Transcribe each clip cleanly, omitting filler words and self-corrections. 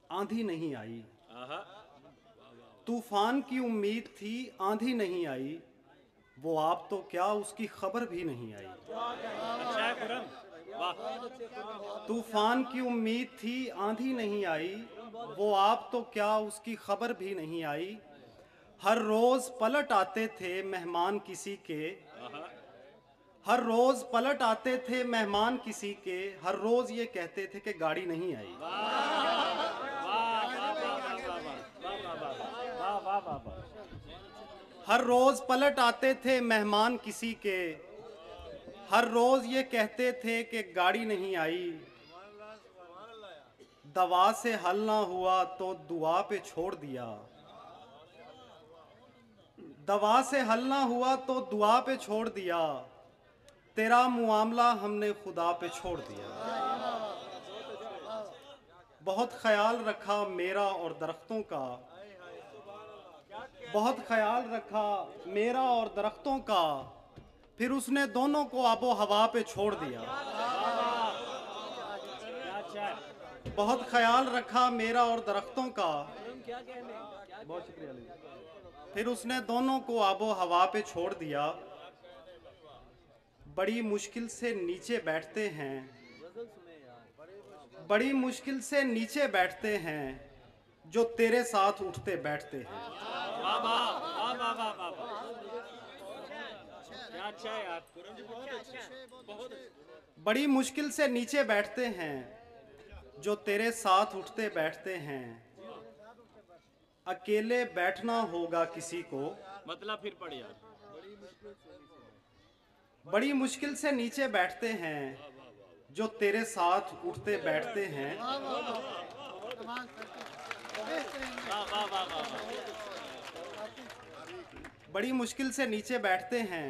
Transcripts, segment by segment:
आंधी नहीं आई। तूफान की उम्मीद थी, आंधी नहीं आई। वो आप तो क्या, उसकी खबर भी नहीं आई। अच्छा है खुरम, वाह। तूफान की उम्मीद थी, आंधी नहीं आई। वो आप तो क्या, उसकी खबर भी नहीं आई। हर रोज पलट आते थे मेहमान किसी के। हर रोज पलट आते थे मेहमान किसी के। हर रोज ये कहते थे कि गाड़ी नहीं आई। हर रोज पलट आते थे मेहमान किसी के। हर रोज ये कहते थे कि गाड़ी नहीं आई। दवा से हल ना हुआ तो दुआ पे छोड़ दिया। दवा से हल ना हुआ तो दुआ पे छोड़ दिया। तेरा मुआमला हमने खुदा पे छोड़ दिया। बहुत ख्याल रखा मेरा और दरख्तों का। बहुत ख्याल रखा मेरा और दरख्तों का। फिर उसने दोनों को आबो हवा पे छोड़ दिया। बहुत ख्याल रखा मेरा और दरख्तों का। बहुत शुक्रिया। फिर उसने दोनों को आबो हवा पे छोड़ दिया। बड़ी मुश्किल से नीचे बैठते हैं। बड़ी मुश्किल से नीचे बैठते हैं जो तेरे साथ उठते बैठते हैं। क्या अच्छा है यार खुरम जी, बहुत अच्छा। बड़ी मुश्किल से नीचे बैठते हैं जो तेरे साथ उठते बैठते हैं। अकेले बैठना होगा किसी को। मतलब फिर पढ़ यार। बड़ी मुश्किल से नीचे बैठते हैं जो तेरे साथ उठते बैठते हैं। बड़ी मुश्किल से नीचे बैठते हैं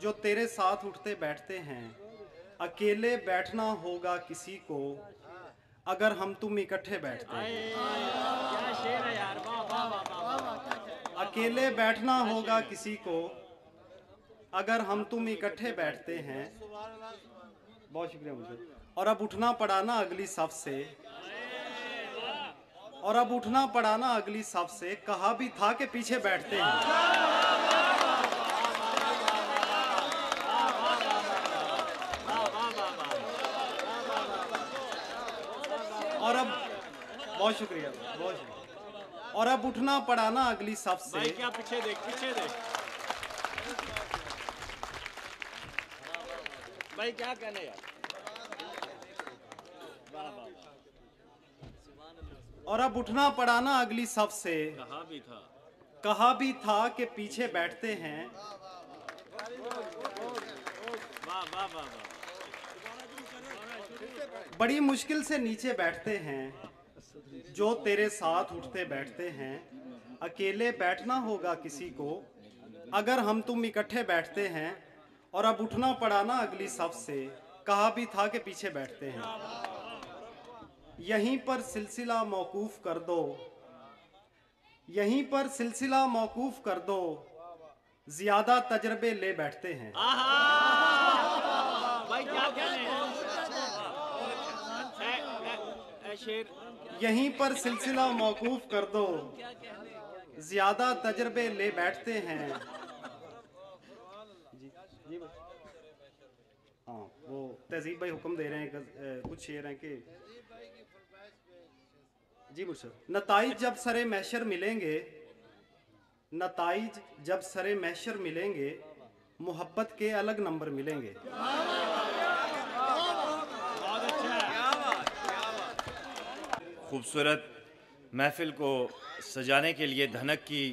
जो तेरे साथ उठते बैठते हैं। अकेले बैठना होगा किसी को अगर हम तुम इकट्ठे बैठते हैं। क्या शेर है यार, वाह वाह वाह वाह। अकेले बैठना होगा किसी को अगर हम तुम इकट्ठे बैठते हैं। बहुत शुक्रिया मुझे। और अब उठना पड़ा ना अगली सफ से। और अब उठना पड़ा ना अगली सफ से। कहा भी था कि पीछे बैठते हैं। और अब बहुत शुक्रिया, बहुत शुक्रिया। और अब उठना पड़ा ना अगली सफ से। भाई क्या पीछे देख, पीछे देख भाई, क्या कहने यार। वाह वाह वाह। और अब उठना पड़ा ना अगली सफ से। कहा भी था, कहा भी था कि पीछे बैठते हैं। वाह वाह वाह वाह। बड़ी मुश्किल से नीचे बैठते हैं जो तेरे साथ उठते बैठते हैं। अकेले बैठना होगा किसी को अगर हम तुम इकट्ठे बैठते हैं। और अब उठना पड़ा ना अगली सफ से। कहा भी था कि पीछे बैठते हैं। यहीं पर सिलसिला मौकूफ कर दो। यहीं पर सिलसिला मौकूफ कर दो। ज्यादा तजर्बे ले बैठते हैं। भाई क्या कहने शेर। यहीं पर सिलसिला मौकूफ कर दो। ज्यादा तजर्बे ले बैठते हैं। जी जी बस। हाँ, वो तहजीब भाई हुक्म दे रहे हैं, कुछ शेर हैं कि जी मुझसे। नताइज जब सरे महशर मिलेंगे। नताइज जब सरे महशर मिलेंगे। मोहब्बत के अलग नंबर मिलेंगे। खूबसूरत महफिल को सजाने के लिए धनक की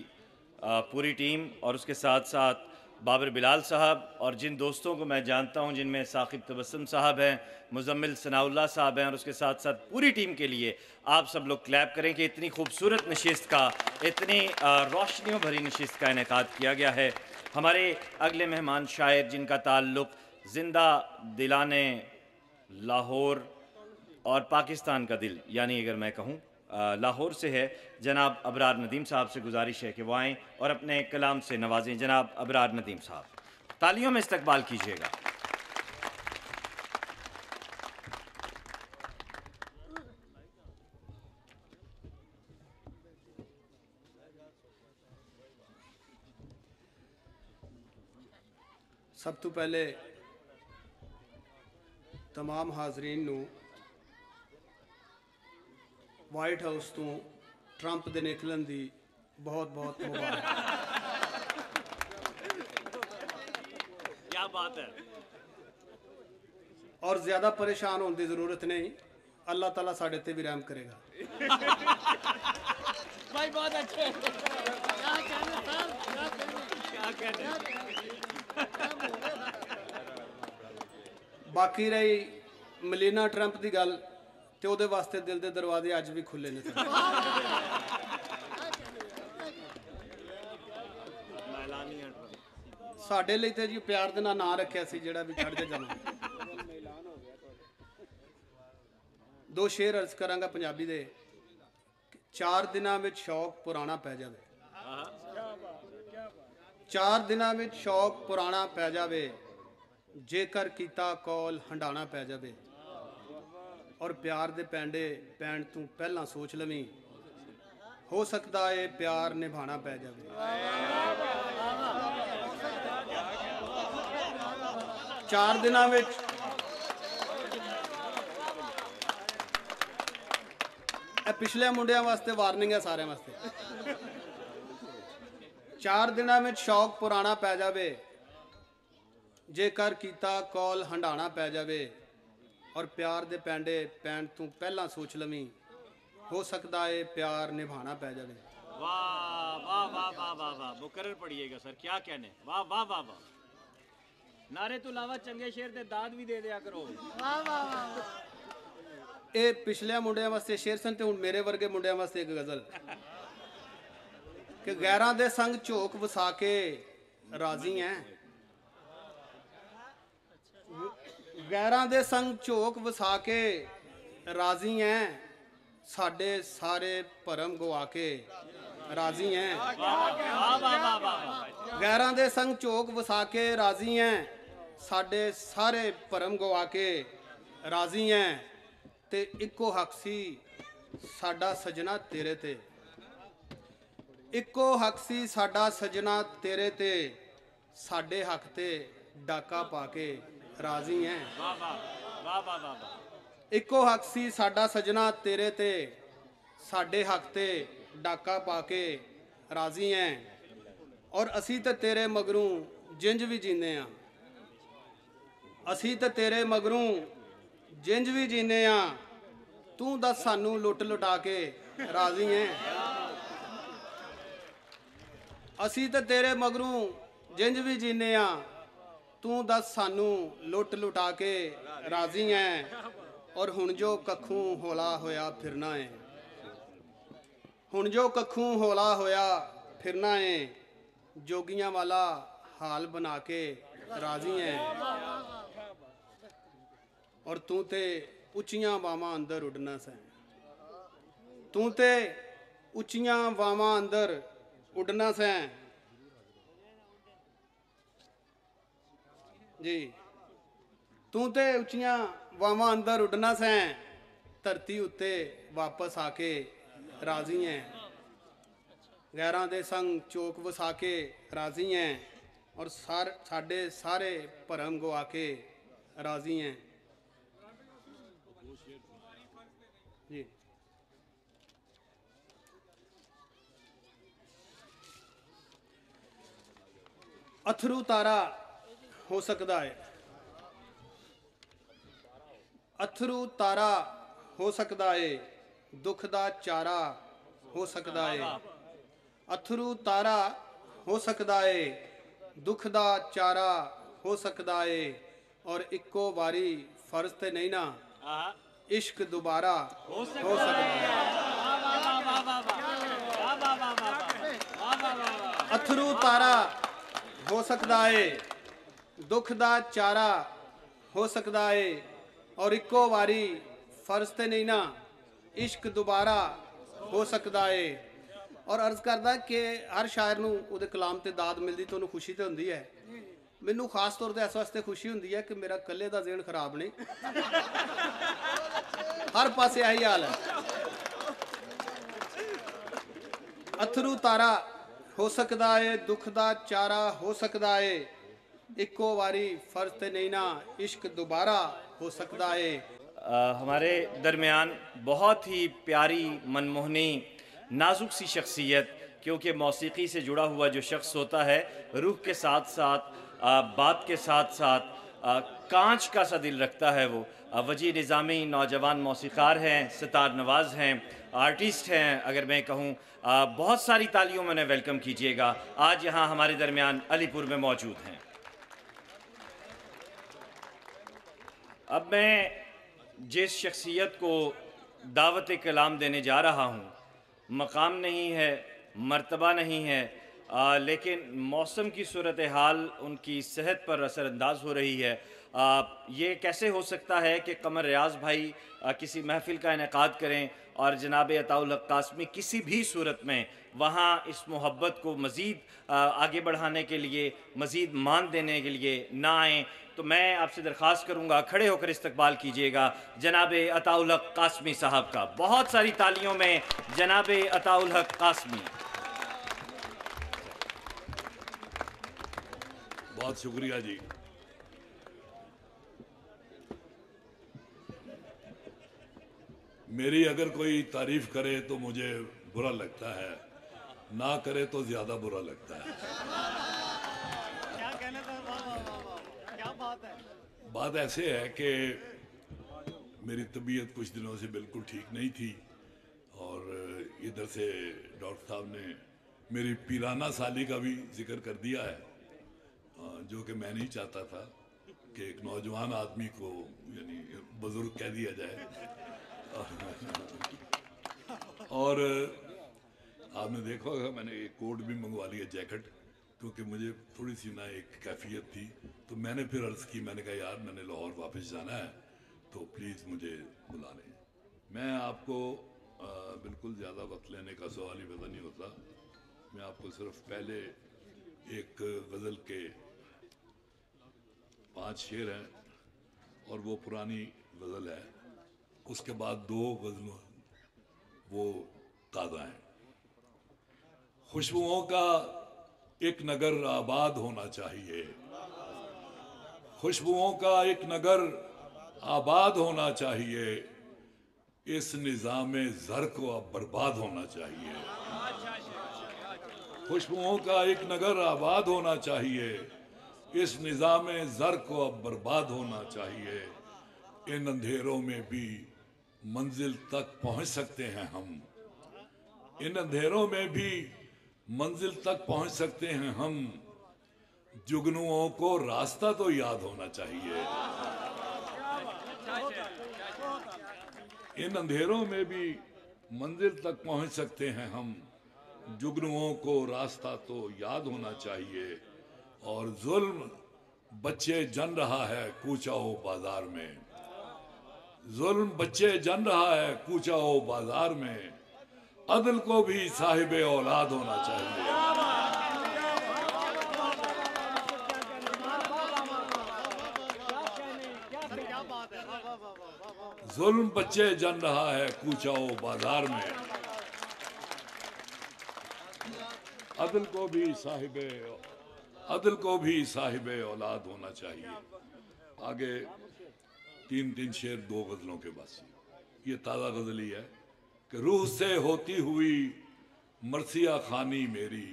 पूरी टीम और उसके साथ साथ बाबर बिलाल साहब और जिन दोस्तों को मैं जानता हूं, जिनमें साकिब तबस्सुम साहब हैं, मुजम्मिल सनाउल्लाह साहब हैं, और उसके साथ साथ पूरी टीम के लिए आप सब लोग क्लैप करें कि इतनी खूबसूरत नशिस्त का, इतनी रोशनियों भरी नशिस्त का इनेकाद किया गया है। हमारे अगले मेहमान शायर जिनका ताल्लुक़ ज़िंदा दिलाने लाहौर और पाकिस्तान का दिल, यानी अगर मैं कहूँ लाहौर से है, जनाब अबरार नदीम साहब से गुजारिश है कि वो आएँ और अपने कलाम से नवाजें। जनाब अबरार नदीम साहब, तालियों में इस्तकबाल कीजिएगा। सब तो पहले तमाम हाजरीन नू वाइट हाउस तो ट्रंप दे निकलन दी बहुत बहुत मुबारक। क्या बात है। और ज़्यादा परेशान होने की ज़रूरत नहीं, अल्लाह ताला साढ़े ते भी रहम करेगा। भाई बहुत अच्छे। क्या कहने बाकी रही मलीना ट्रंप की गल, तो ਉਹਦੇ वास्ते दिल के दरवाजे अज भी खुले ने। साडे लिए तो जी प्यार दे नाल नाम रखिया सी जेड़ा भी चढ़ जाना। दो शेर अर्ज करांगा पंजाबी दे। 4 दिनां विच शौक पुराना पै जावे, 4 दिनां विच शौक पुराना पै जावे, जेकर कीता कौल हंडाना पै जावे, और प्यार दे पैंडे पैण तू पहला सोच लवी, हो सकदा है प्यार निभाना पै जावे। 4 दिनां विच पिछले मुंडिया वास्ते वार्निंग है, सारे वास्ते। 4 दिनां विच शौक पुराना पै जावे, जेकर कीता कौल हंडाना पै जावे, और प्यार दे पैंडे पैण तू पहला सोच लवी, हो सकता है प्यार निभाना पै जावे। वाह वाह वाह वाह वाह वाह, मुकर्रर पढ़िएगा सर, क्या कहने। वाह वाह वाह वाह। नारे तो अलावा चंगे शेर दे दाद भी दे दिया करो। ये पिछले मुंडिया वास्ते शेर सन, ते हुण मेरे वर्गे मुंडिया वास्ते एक गजल कि गैरां दे संग झोक वसा के राजी हैं, गैरां दे संग झोक वसा के राजी हैं, साडे सारे भरम गवा के राजी हैं। गैरां दे संग झोक वसा के राजी हैं, साडे सारे भरम गवा के राजी हैं, ते इको हक सी साडा सजना तेरे ते, इको हक सी साडा सजना तेरे ते, साडे हक ते डाका पाके राजी हैं। इको हक सी साडा सजना तेरे ते, साडे हक ते डाका पाके राजी हैं, और असी ते तेरे मगरू जिंज भी जीने आ, असी ते तेरे मगरू जिंज भी जीने आ, तू दस सानू लुट लुटा के राजी हैं। असी ते तेरे मगरू जिंज भी जीने आ, तू दस सानू लुट लुटा के राजी हैं, और हुण जो कखू हौला होया फिरना है, हुण जो कखू हौला होया फिरना है, जोगियां वाला हाल बना के राजी हैं, और तू ते उच्चियां वावां अंदर उड़ना सै, तू ते उच्चियां वावां अंदर उड़ना सै जी, तू ते उच्चियां वावां अंदर उड़ना सै, धरती उत्ते वापस आके राजी हैं, गैरां दे संग चोक वसा के राजी हैं, और साडे सारे भरम गवा के राजी हैं जी। अथरू तारा हो सकता है, अथरू तारा हो सकता है, दुख दा चारा हो सकता है, अथरू तारा हो सकता है, दुख दा चारा हो सकता है, और इक्को बारी फर्ज ते नहीं ना, इश्क दोबारा हो सकता है। अथरू तारा हो सकता है, दुख दा चारा हो सकता है, और इक्को वारी फर्ज ते नहीं ना, इश्क दोबारा हो सकता है। और अर्ज करदा कि हर शायर नूं उहदे कलाम ते दाद मिलदी तो उहनूं खुशी तो हुंदी है। मैनूं खास तौर ते इस वास्ते खुशी हुंदी है कि मेरा कल्ले दा ज़हन खराब नहीं, हर पासे यही हाल है। अथरू तारा हो सकता है, दुख दा चारा हो सकता है, इक्को वारी फर्ज ते नहीं ना इश्क दोबारा हो सकता है। हमारे दरमियान बहुत ही प्यारी, मनमोहनी, नाजुक सी शख्सियत, क्योंकि मौसीकी से जुड़ा हुआ जो शख्स होता है रूह के साथ साथ बात के साथ साथ कांच का सा दिल रखता है। वो वजी निज़ामी नौजवान मौसीकार हैं, सितार नवाज़ हैं, आर्टिस्ट हैं। अगर मैं कहूँ बहुत सारी तालियों में उन्हें वेलकम कीजिएगा। आज यहाँ हमारे दरमियान अलीपुर में मौजूद हैं। अब मैं जिस शख्सियत को दावत कलाम देने जा रहा हूँ, मकाम नहीं है, मर्तबा नहीं है, लेकिन मौसम की सूरत हाल उनकी सेहत पर असरअंदाज हो रही है। ये कैसे हो सकता है कि कमर रियाज भाई किसी महफिल का इनेकाद करें और जनाब अताउल हक कासमी किसी भी सूरत में वहाँ इस मोहब्बत को मज़ीद आगे बढ़ाने के लिए, मज़ीद मान देने के लिए ना आएँ। तो मैं आपसे दरख्वास्त करूँगा खड़े होकर इस्तकबाल कीजिएगा जनाब अताउल हक कासमी साहब का। बहुत सारी तालियों में जनाब अताउल हक कासमी। बहुत शुक्रिया जी। मेरी अगर कोई तारीफ करे तो मुझे बुरा लगता है, ना करे तो ज्यादा बुरा लगता है। क्या कहने था? वाह वाह वाह वाह, क्या बात है। बात ऐसे है कि मेरी तबीयत कुछ दिनों से बिल्कुल ठीक नहीं थी और इधर से डॉक्टर साहब ने मेरी पीराना साली का भी जिक्र कर दिया है, जो कि मैं नहीं चाहता था कि एक नौजवान आदमी को यानी बुजुर्ग कह दिया जाए। और आपने देखा होगा मैंने एक कोट भी मंगवा लिया, जैकेट, क्योंकि मुझे थोड़ी सी ना एक कैफियत थी। तो मैंने फिर अर्ज़ की, मैंने कहा यार मैंने लाहौर वापस जाना है तो प्लीज़ मुझे बुला लें। मैं आपको बिल्कुल ज़्यादा वक्त लेने का सवाल ही पैदा नहीं होता। मैं आपको सिर्फ पहले एक गज़ल के 5 शेर हैं और वो पुरानी गज़ल है, उसके बाद 2 गज़लों वो ताज़ा हैं। खुशबुओं का एक नगर आबाद होना चाहिए, खुशबुओं का एक नगर आबाद होना चाहिए, इस निज़ाम ज़र को अब बर्बाद होना चाहिए। खुशबुओं का एक नगर आबाद होना चाहिए, इस निज़ाम ज़र को अब बर्बाद होना चाहिए। इन अंधेरों में भी मंजिल तक पहुंच सकते हैं हम, इन अंधेरों में भी मंजिल तक पहुंच सकते हैं हम, जुगनुओं को रास्ता तो याद होना चाहिए। इन अंधेरों में भी मंजिल तक पहुंच सकते हैं हम, जुगनुओं को रास्ता तो याद होना चाहिए। और जुल्म बच्चे जन रहा है कूचाओ बाजार में, जुल्म बच्चे जन रहा है कूचाओ बाजार में, अदल को भी साहिबे औलाद होना चाहिए। जुल्म बच्चे जन रहा है कूचाओ बाजार में, अदल को भी साहिबे औलाद होना चाहिए। आगे 3 शेर 2 गजलों के बस, ये ताज़ा गजल ही है कि रूह से होती हुई मरसिया खानी मेरी,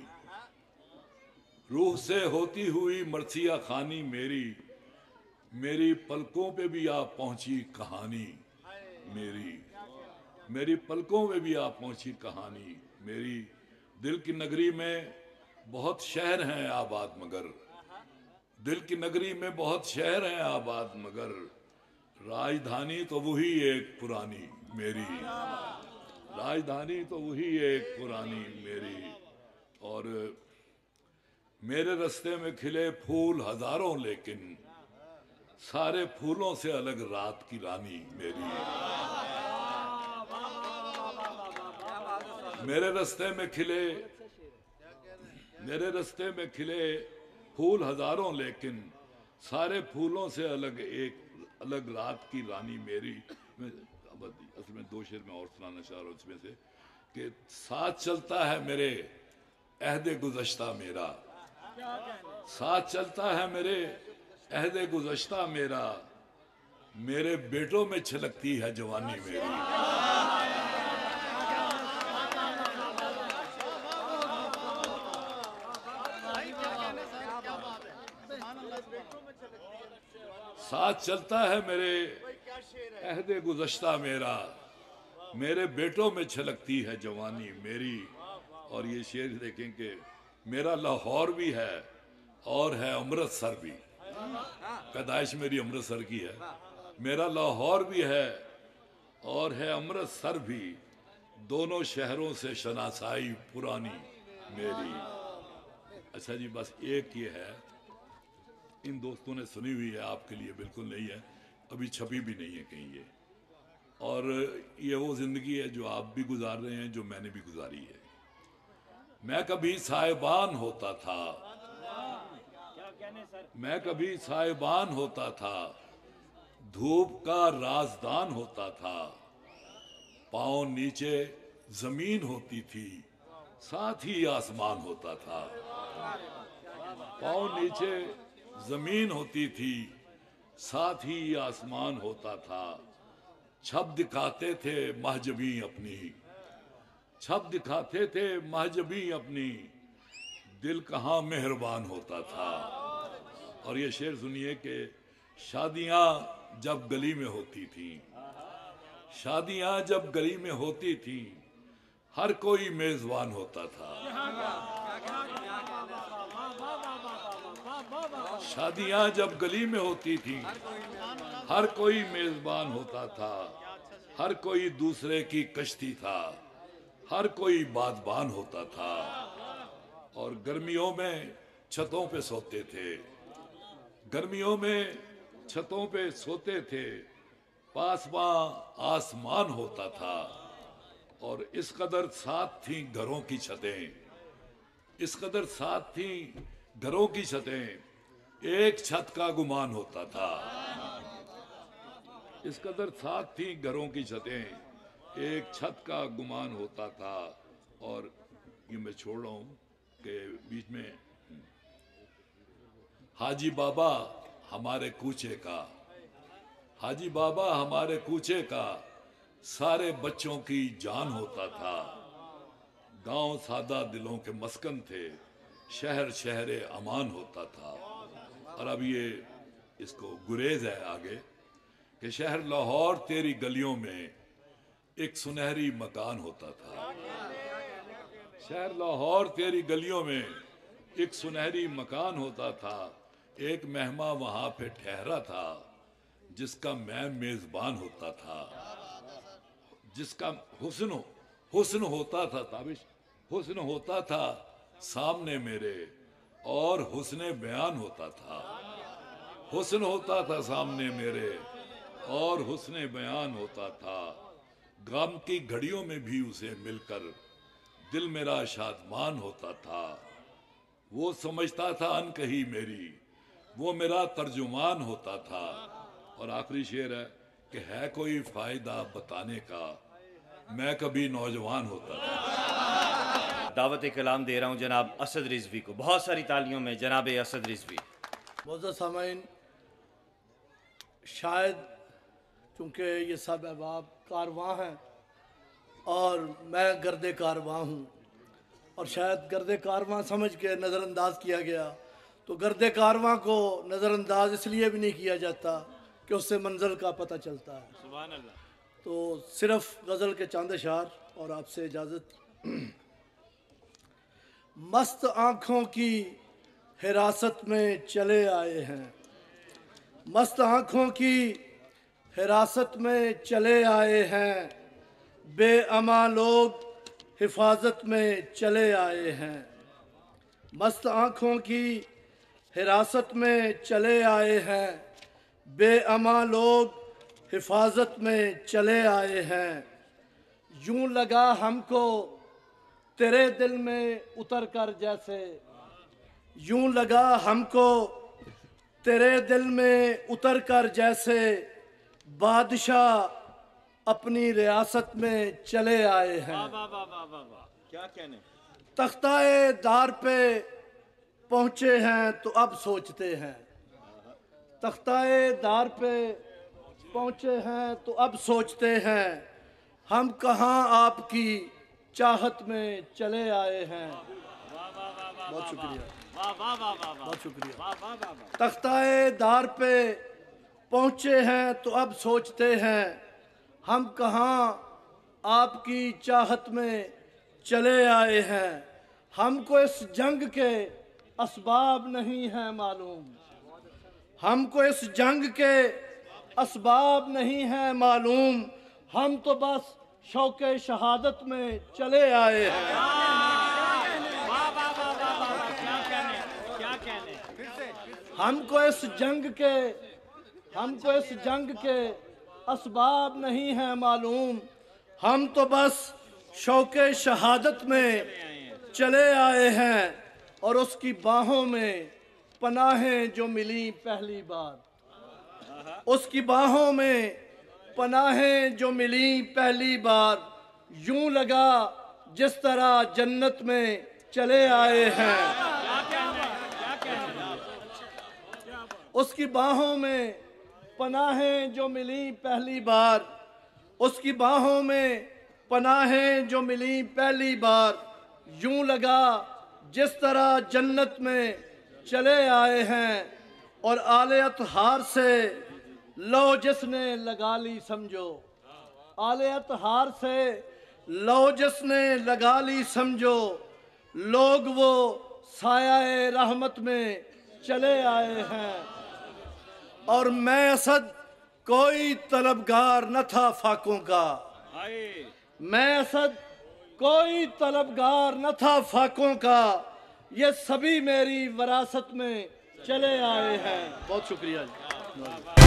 रूह से होती हुई मरसिया खानी मेरी, मेरी पलकों पे भी आप पहुंची कहानी मेरी, मेरी पलकों पे भी आप पहुंची कहानी मेरी। दिल की नगरी में बहुत शहर हैं आबाद मगर, दिल की नगरी में बहुत शहर हैं आबाद मगर, राजधानी तो वही एक पुरानी मेरी, राजधानी तो वही एक पुरानी मेरी। और मेरे रास्ते में खिले फूल हजारों लेकिन सारे फूलों से अलग रात की रानी मेरी, मेरे रास्ते में खिले फूल हजारों लेकिन सारे फूलों से अलग रात की रानी मेरी। असल में 2 शेर में और सुनाना चाह रहा हूँ इसमें से कि साथ चलता है मेरे अहदे गुज़श्ता मेरा, साथ चलता है मेरे अहदे गुज़श्ता मेरा, मेरे बेटों में छलकती है जवानी मेरी। साथ चलता है मेरे अहदे गुज़श्ता मेरा, मेरे बेटों में छलकती है जवानी मेरी। और ये शेर देखें कि मेरा लाहौर भी है और है अमृतसर भी, पैदाइश मेरी अमृतसर की है। मेरा लाहौर भी है और है अमृतसर भी, दोनों शहरों से शनासाई पुरानी मेरी। अच्छा जी, बस एक ये है, इन दोस्तों ने सुनी हुई है, आपके लिए बिल्कुल नहीं है, अभी छपी भी नहीं है कहीं ये। और ये वो जिंदगी है जो आप भी गुजार रहे हैं, जो मैंने भी गुजारी है। मैं कभी साहिबान होता था, मैं कभी साहिबान होता था, धूप का राजदान होता था। पाँव नीचे जमीन होती थी, साथ ही आसमान होता था। पाँव नीचे जमीन होती थी, साथ ही आसमान होता था। छब दिखाते थे महजबी अपनी, छब दिखाते थे महजबी अपनी, दिल कहाँ मेहरबान होता था। और ये शेर सुनिए कि शादियां जब गली में होती थी, शादियां जब गली में होती थी, हर कोई मेजबान होता था। शादियां जब गली में होती थी, हर कोई मेजबान होता था। हर कोई दूसरे की कश्ती था, हर कोई बादबान होता था। और गर्मियों में छतों पे सोते थे, गर्मियों में छतों पे सोते थे, पासबां आसमान होता था। और इस कदर साथ थी घरों की छतें, इस कदर साथ थी घरों की छतें, एक छत का गुमान होता था। इस कदर साथ थी घरों की छतें, एक छत का गुमान होता था। और ये मैं छोड़ रहा हूं कि बीच में हाजी बाबा हमारे कूचे का, हाजी बाबा हमारे कूचे का, सारे बच्चों की जान होता था। गांव सादा दिलों के मस्कन थे, शहर शहरे अमान होता था। और अब ये इसको गुरेज है आगे कि शहर लाहौर तेरी गलियों में एक सुनहरी मकान होता था। शहर लाहौर तेरी गलियों में एक सुनहरी मकान होता था। एक मेहमान वहां पे ठहरा था, जिसका मैं मेजबान होता था, जिसका हुस्न होता था, ताबिश हुस्न होता था सामने मेरे, और हुस्ने बयान होता था। हुस्न होता था सामने मेरे, और हुस्ने बयान होता था। गम की घड़ियों में भी उसे मिलकर दिल मेरा शादमान होता था। वो समझता था अनकही मेरी, वो मेरा तर्जुमान होता था। और आखिरी शेर है कि है कोई फायदा बताने का, मैं कभी नौजवान होता था। दावत कलाम दे रहा हूँ जनाब असद रिजवी को। बहुत सारी तालियों में जनाब असद रिजवी। मोअज़्ज़ज़ सामईन, शायद चूँकि ये सब अहबाब कारवां हैं और मैं गर्दे कारवां हूँ, और शायद गर्दे कारवां समझ के नज़रअंदाज किया गया, तो गर्दे कारवां को नज़रअंदाज इसलिए भी नहीं किया जाता कि उससे मंजिल का पता चलता है। सुभान अल्लाह। तो सिर्फ गज़ल के चंद अशार और आपसे इजाज़त। मस्त आँखों की हिरासत में चले आए हैं, मस्त आँखों की हिरासत में चले आए हैं, बेअमा लोग हिफाजत में चले आए हैं। मस्त आँखों की हिरासत में चले आए हैं, बेअमा लोग हिफाजत में चले आए हैं। यूं लगा हमको तेरे दिल में उतर कर जैसे, यूं लगा हमको तेरे दिल में उतर कर जैसे, बादशाह अपनी रियासत में चले आए हैं। वाह वाह वाह वाह वाह वाह, क्या कहने। तख्ताए दार पे पहुँचे हैं तो अब सोचते हैं, तख्ताए दार पे पहुँचे हैं तो अब सोचते हैं, हम कहाँ आपकी चाहत में चले आए हैं। बहुत शुक्रिया, वाह वाह वाह वाह बहुत शुक्रिया। वाह वाह वाह वाह। तख्ताए दार पे पहुँचे हैं तो अब सोचते हैं, हम कहाँ आपकी चाहत में चले आए हैं। हमको इस जंग के असबाब नहीं है मालूम, हमको इस जंग के असबाब नहीं है मालूम, हम तो बस शौक़े शहादत में चले आए हैं। वाह वाह वाह वाह वाह, क्या कहने, क्या कहने। हमको इस जंग के असबाब नहीं है मालूम, हम तो बस शौक़े शहादत में चले आए हैं। और उसकी बाहों में पनाहें जो मिली पहली बार, उसकी बाहों में पनाहें जो मिली पहली बार, यूं लगा जिस तरह जन्नत में चले आए हैं। उसकी बाहों में पनाहें जो मिली पहली बार, उसकी बाहों में पनाहें जो मिली पहली बार, यूं लगा जिस तरह जन्नत में चले आए हैं। और आले अतहार से लो जिसने लगा ली समझो, आले अतहार से लो जिसने लगा ली समझो, लोग वो साया रहमत में चले आए हैं। और मैं असद कोई तलबगार न था फाकों का, मैं असद कोई तलबगार न था फाकों का, ये सभी मेरी विरासत में चले आए हैं। बहुत शुक्रिया जी।